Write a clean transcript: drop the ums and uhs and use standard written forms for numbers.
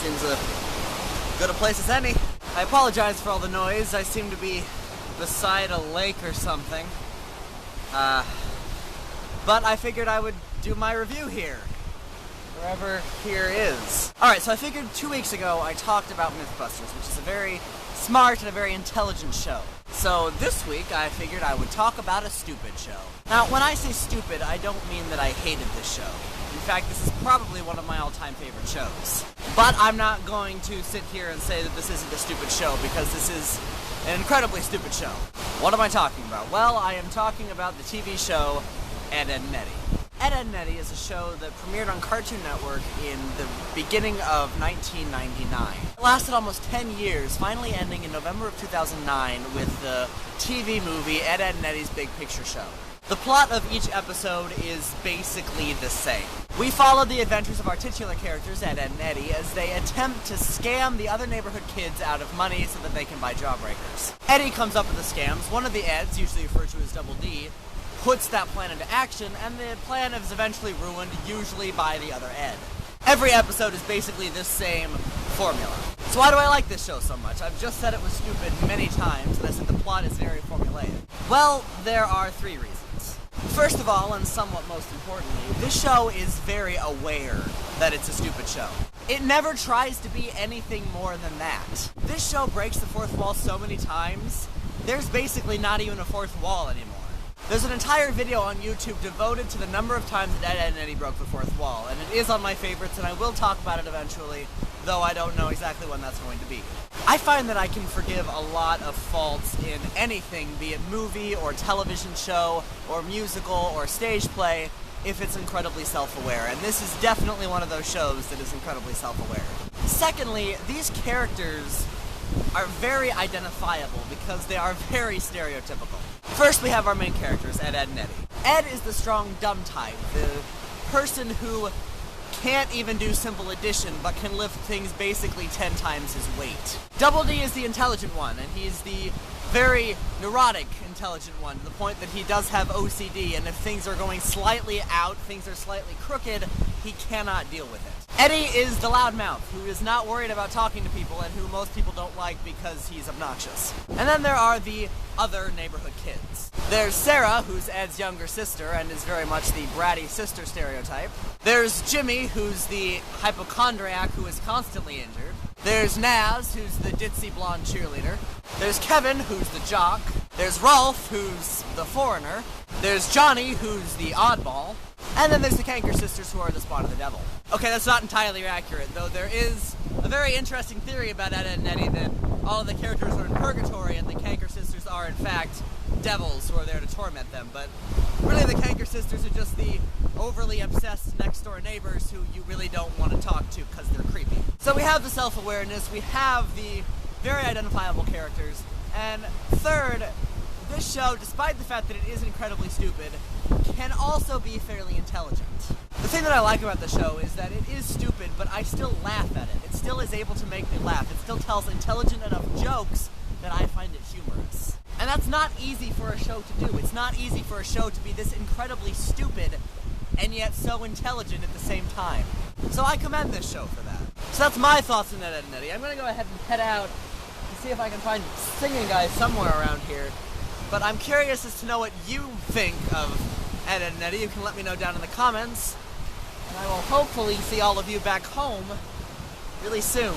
seems as good a place as any. I apologize for all the noise. I seem to be beside a lake or something. But I figured I would do my review here, wherever here is. Alright, so I figured 2 weeks ago I talked about Mythbusters, which is a very smart and a very intelligent show. So this week I figured I would talk about a stupid show. Now, when I say stupid, I don't mean that I hated this show. In fact, this is probably one of my all-time favorite shows. But I'm not going to sit here and say that this isn't a stupid show, because this is an incredibly stupid show. What am I talking about? Well, I am talking about the TV show Ed, Edd n Eddy. Ed, Edd n Eddy is a show that premiered on Cartoon Network in the beginning of 1999. It lasted almost 10 years, finally ending in November of 2009 with the TV movie Ed, Edd n Eddy's Big Picture Show. The plot of each episode is basically the same. We follow the adventures of our titular characters, Ed, Edd n Eddy, as they attempt to scam the other neighborhood kids out of money so that they can buy jawbreakers. Eddie comes up with the scams. One of the Eds, usually referred to as Double D, puts that plan into action, and the plan is eventually ruined, usually by the other Ed. Every episode is basically this same formula. So why do I like this show so much? I've just said it was stupid many times, and I said the plot is very formulaic. Well, there are 3 reasons. First of all, and somewhat most importantly, this show is very aware that it's a stupid show. It never tries to be anything more than that. This show breaks the fourth wall so many times, there's basically not even a fourth wall anymore. There's an entire video on YouTube devoted to the number of times that Ed, Edd n Eddy broke the fourth wall, and it is on my favorites, and I will talk about it eventually, though I don't know exactly when that's going to be. I find that I can forgive a lot of faults in anything, be it movie or television show or musical or stage play, if it's incredibly self-aware, and this is definitely one of those shows that is incredibly self-aware. Secondly, these characters are very identifiable because they are very stereotypical. First, we have our main characters, Ed, Edd n Eddy. Ed is the strong, dumb type, the person who can't even do simple addition, but can lift things basically 10 times his weight. Double D is the intelligent one, and he's the very neurotic intelligent one, to the point that he does have OCD, and if things are going slightly out, things are slightly crooked, he cannot deal with it. Eddie is the loudmouth, who is not worried about talking to people, and who most people don't like because he's obnoxious. And then there are the other neighborhood kids. There's Sarah, who's Ed's younger sister, and is very much the bratty sister stereotype. There's Jimmy, who's the hypochondriac who is constantly injured. There's Naz, who's the ditzy blonde cheerleader. There's Kevin, who's the jock. There's Rolf, who's the foreigner. There's Johnny, who's the oddball. And then there's the Canker sisters, who are the spawn of the devil. Okay, that's not entirely accurate, though there is a very interesting theory about Ed, Edd n Eddy that all of the characters are in purgatory and the Canker sisters are, in fact, devils who are there to torment them. But really, the Canker sisters are just the overly obsessed next-door neighbors who you really don't want to talk to because they're creepy. So we have the self-awareness, we have the very identifiable characters, and third, this show, despite the fact that it is incredibly stupid, can also be fairly intelligent. The thing that I like about the show is that it is stupid, but I still laugh at it. It still is able to make me laugh. It still tells intelligent enough jokes that I find it humorous. And that's not easy for a show to do. It's not easy for a show to be this incredibly stupid and yet so intelligent at the same time. So I commend this show for that. So that's my thoughts on Ed, Edd n Eddy. I'm gonna go ahead and head out and see if I can find singing guys somewhere around here. But I'm curious as to know what you think of Ed, Edd n Eddy. You can let me know down in the comments. And I will hopefully see all of you back home really soon.